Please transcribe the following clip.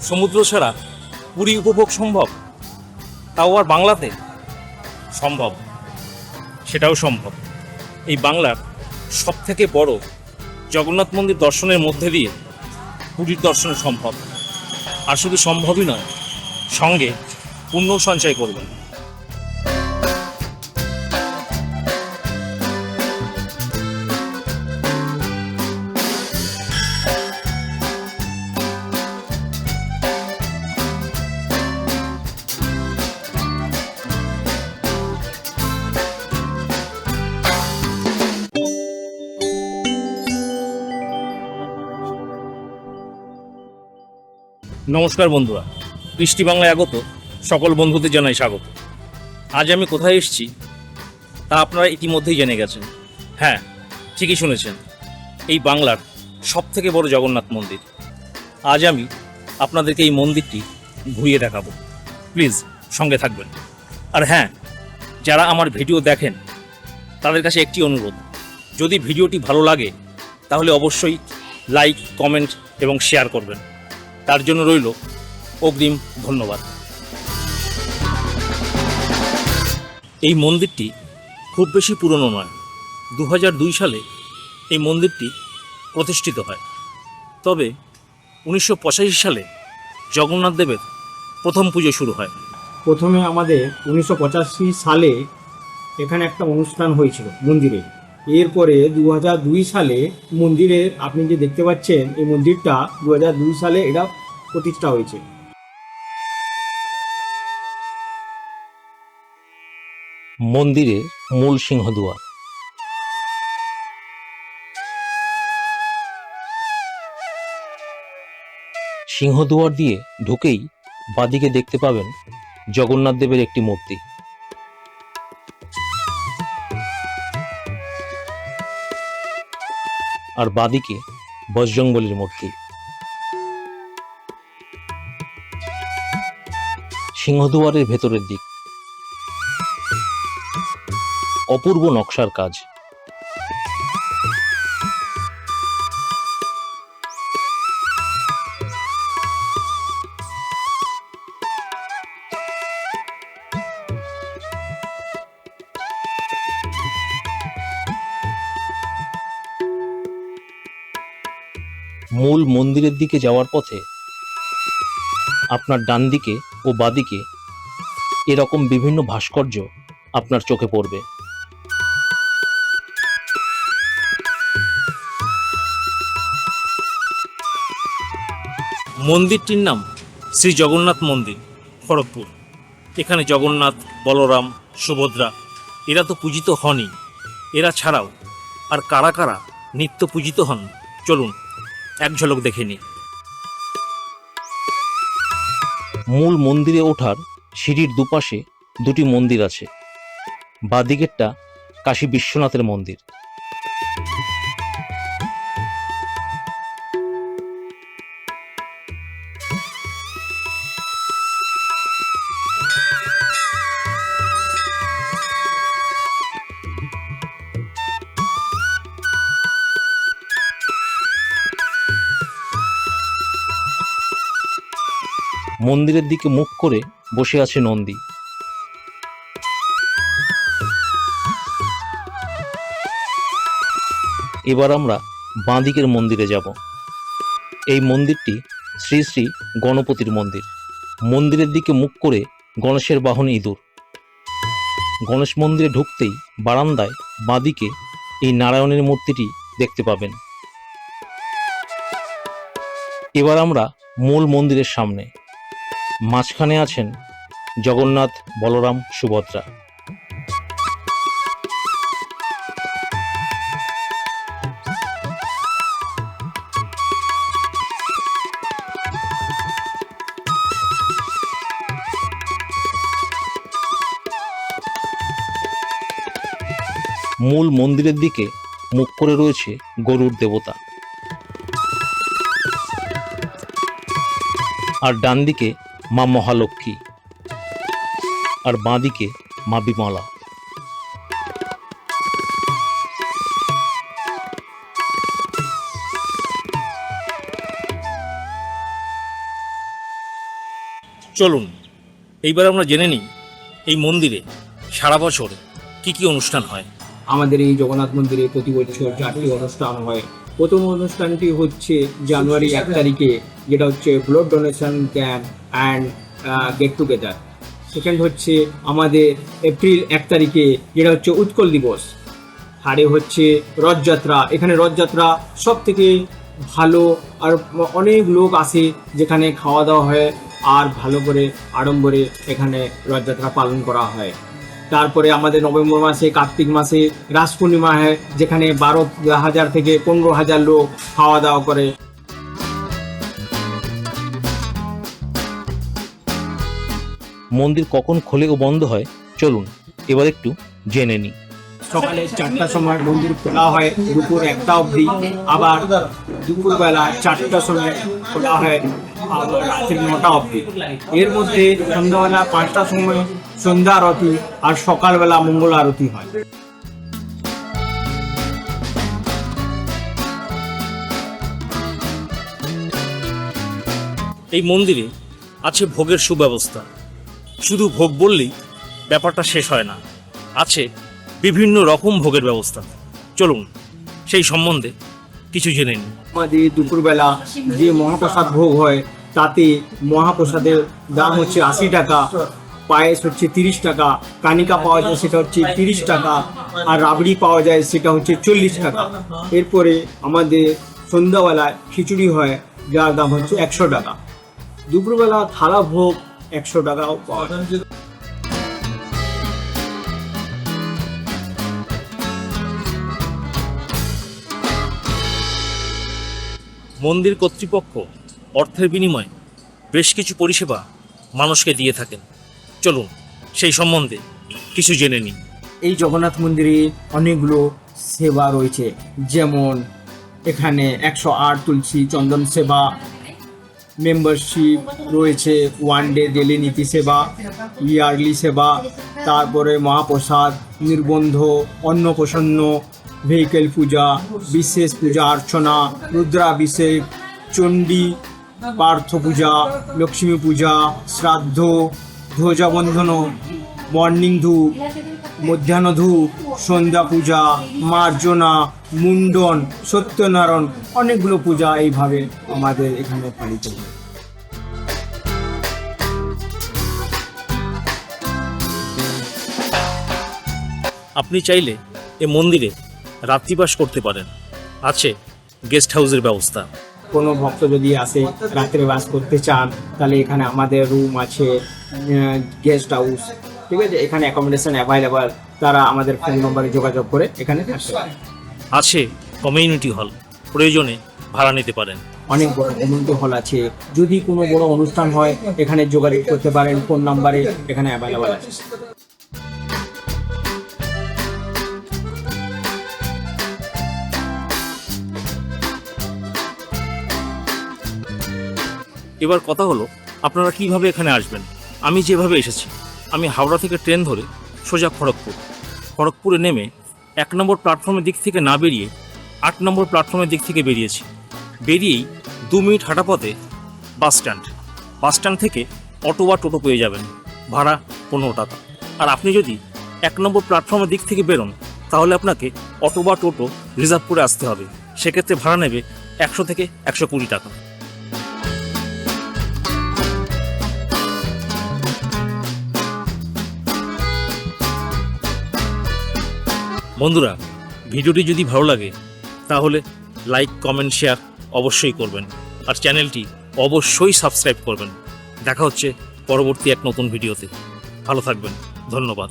সমুদ্র ছাড়া পুরী উপভোগ সম্ভব? তাও আর বাংলাতে? সম্ভব, সেটাও সম্ভব। এই বাংলার সব থেকে বড় জগন্নাথ মন্দির দর্শনের মধ্যে দিয়ে পুরীর দর্শন সম্ভব। আর শুধু সম্ভবই নয়, সঙ্গে পুণ্য সঞ্চয় করবেন। নমস্কার বন্ধুরা, বৃষ্টি বাংলায় আগত সকল বন্ধুদের জানাই স্বাগত। আজ আমি কোথায় এসেছি তা আপনারা ইতিমধ্যেই জেনে গেছেন। হ্যাঁ, ঠিকই শুনেছেন, এই বাংলার সব থেকে বড় জগন্নাথ মন্দির। আজ আমি আপনাদেরকে এই মন্দিরটি ঘুরিয়ে দেখাবো। প্লিজ সঙ্গে থাকবেন। আর হ্যাঁ, যারা আমার ভিডিও দেখেন তাদের কাছে একটি অনুরোধ, যদি ভিডিওটি ভালো লাগে তাহলে অবশ্যই লাইক, কমেন্ট এবং শেয়ার করবেন। তার জন্য রইল অগ্রিম ধন্যবাদ। এই মন্দিরটি খুব বেশি পুরনো নয়। 2002 সালে এই মন্দিরটি প্রতিষ্ঠিত হয়। তবে 1985 সালে জগন্নাথ দেবের প্রথম পুজো শুরু হয়। প্রথমে আমাদের 1985 সালে এখানে একটা অনুষ্ঠান হয়েছিল মন্দিরে। এরপরে 2002 সালে মন্দিরের, আপনি যে দেখতে পাচ্ছেন এই মন্দিরটা 2002 সালে এটা প্রতিষ্ঠা হয়েছে। মন্দিরের মূল সিংহদুয়ার। সিংহদুয়ার দিয়ে ঢুকেই বাদিকে দেখতে পাবেন জগন্নাথ দেবের একটি মূর্তি। আর বাদিকে বজরংবলীর মূর্তি। সিংহদুয়ারের ভেতরের দিক অপূর্ব নকশার কাজ। মূল মন্দিরের দিকে যাওয়ার পথে আপনার ডান দিকে ও বাদিকে এরকম বিভিন্ন ভাস্কর্য আপনার চোখে পড়বে। মন্দিরটির নাম শ্রী জগন্নাথ মন্দির, খড়গপুর। এখানে জগন্নাথ, বলরাম, সুভদ্রা এরা তো পূজিত হনই। এরা ছাড়াও আর কারা কারা নিত্য পূজিত হন, চলুন এক ঝলক দেখে নিই। মূল মন্দিরে ওঠার সিঁড়ির দুপাশে দুটি মন্দির আছে। বাদিকেরটা কাশী বিশ্বনাথের মন্দির। মন্দিরের দিকে মুখ করে বসে আছে নন্দী। এবার আমরা বাঁদিকের মন্দিরে যাব। এই মন্দিরটি শ্রী শ্রী গণপতির মন্দির। মন্দিরের দিকে মুখ করে গণেশের বাহন ইঁদুর। গণেশ মন্দিরে ঢুকতেই বারান্দায় বাঁদিকে এই নারায়ণের মূর্তিটি দেখতে পাবেন। এবার আমরা মূল মন্দিরের সামনে। মাঝখানে আছেন জগন্নাথ, বলরাম, সুভদ্রা। মূল মন্দিরের দিকে মুখ করে রয়েছে গরুর দেবতা। আর ডান দিকে মা মহালক্ষ্মী, আর বাঁ দিকে মা বিমলা। চলুন এইবার আমরা জেনে নিই এই মন্দিরে সারা বছর কি কি অনুষ্ঠান হয়। আমাদের এই জগন্নাথ মন্দিরে প্রতি বছর 4টি অনুষ্ঠান হয়। প্রথম অনুষ্ঠানটি হচ্ছে জানুয়ারি 1 তারিখে, যেটা হচ্ছে blood donation camp and get together. Second হচ্ছে আমাদের এপ্রিল 1 তারিখে, যেটা হচ্ছে উৎকল দিবস। থার্ডে হচ্ছে রথযাত্রা। এখানে রথযাত্রা সব থেকে ভালো, আর অনেক লোক আসে যেখানে খাওয়া দাওয়া হয় আর ভালো করে আড়ম্বরে এখানে রথযাত্রা পালন করা হয়। তারপরে আমাদের নভেম্বর মাসে, কার্তিক মাসে রাস পূর্ণিমা হয়, যেখানে 12,000 থেকে 15,000 লোক খাওয়া দাওয়া করে। মন্দির কখন খোলে ও বন্ধ হয় চলুন এবার একটু জেনে নিই। সকালে 4টার সময় মন্দির খোলা হয় দুপুর 1টা অবধি, আবার দুপুরবেলা 4টার সময় খোলা হয় আবার রাত্রি 9টা অবধি। এর মধ্যে সন্ধ্যাবেলা 5টার সময় সন্ধ্যা আরতি আর সকালবেলা মঙ্গল আরতি হয়। এই মন্দিরে আছে ভোগের সুব্যবস্থা। শুধু ভোগ বললেই ব্যাপারটা শেষ হয় না, আছে বিভিন্ন রকম ভোগের ব্যবস্থা। চলুন সেই সম্বন্ধে কিছু জেনে নিই। আমাদের দুপুরবেলা যে মহাপ্রসাদ ভোগ হয় তাতে মহাপ্রসাদের দাম হচ্ছে 80 টাকা, পায়েস হচ্ছে 30 টাকা, কানিকা পাওয়া যায় সেটা হচ্ছে 30 টাকা, আর রাবড়ি পাওয়া যায় সেটা হচ্ছে 40 টাকা। এরপরে আমাদের সন্ধ্যাবেলায় খিচুড়ি হয়, যার দাম হচ্ছে 100 টাকা। দুপুরবেলা থালা ভোগ 100 টাকাও পাওয়া যায়। মন্দির কর্তৃপক্ষ অর্থের বিনিময়ে বেশ কিছু পরিষেবা মানুষকে দিয়ে থাকেন। চলুন সেই সম্বন্ধে কিছু জেনে নিই। এই জগন্নাথ মন্দিরে অনেকগুলো সেবা রয়েছে, যেমন এখানে 108 তুলসী চন্দন সেবা, মেম্বারশিপ রয়েছে, 1 ডে ডেলি নীতি সেবা, ইয়ারলি সেবা, তারপরে মহাপ্রসাদ, নির্বন্ধ, অন্নপ্রসন্ন, ভেহিকেল পূজা, বিশেষ পূজা অর্চনা, রুদ্রাভিষেক, চণ্ডী পার্থ পূজা, লক্ষ্মী পূজা, শ্রাদ্ধ, ধ্বজাবন্ধন, মর্নিং ধূপ, মধ্যাহ্ন ধূপ, সন্ধ্যা পূজা, মার্জনা, মুন্ডন, সত্যনারায়ণ, অনেকগুলো পূজা এইভাবে আমাদের এখানে পালিত হয়। আপনি চাইলে এ মন্দিরে রাত্রিবাস করতে পারেন, আছে গেস্ট হাউসের ব্যবস্থা। কোনো ভক্ত যদি আসে রাত্রে বাস করতে চান, তাহলে এখানে আমাদের রুম আছে, গেস্ট হাউস, ঠিক আছে, এখানে অ্যাকোমোডেশন অ্যাভেলেবল। তারা আমাদের ফোন নম্বরে যোগাযোগ করে এখানে থাকতে পারে। আছে কমিউনিটি হল, প্রয়োজনে ভাড়া নিতে পারেন। অনেক বড় কমিউনিটি হল আছে, যদি কোনো বড় অনুষ্ঠান হয় এখানে যোগাযোগ করতে পারেন, ফোন নাম্বারে এখানে অ্যাভেলেবল আছে। এবার কথা হলো আপনারা কিভাবে এখানে আসবেন। আমি যেভাবে এসেছি, আমি হাওড়া থেকে ট্রেন ধরে সোজা খড়গপুরে নেমে 1 নম্বর প্ল্যাটফর্মের দিক থেকে না বেরিয়ে 8 নম্বর প্ল্যাটফর্মের দিক থেকে বেরিয়েছি। বেরিয়েই 2 মিনিট হাঁটা পথে বাস স্ট্যান্ড থেকে অটো বা টোটো পেয়ে যাবেন, ভাড়া 15 টাকা। আর আপনি যদি 1 নম্বর প্ল্যাটফর্মের দিক থেকে বেরোন, তাহলে আপনাকে অটো বা টোটো রিজার্ভ করে আসতে হবে। সেক্ষেত্রে ভাড়া নেবে 100 থেকে 120 টাকা। বন্ধুরা, ভিডিওটি যদি ভালো লাগে তাহলে লাইক, কমেন্ট, শেয়ার অবশ্যই করবেন, আর চ্যানেলটি অবশ্যই সাবস্ক্রাইব করবেন। দেখা হচ্ছে পরবর্তী এক নতুন ভিডিওতে। ভালো থাকবেন, ধন্যবাদ।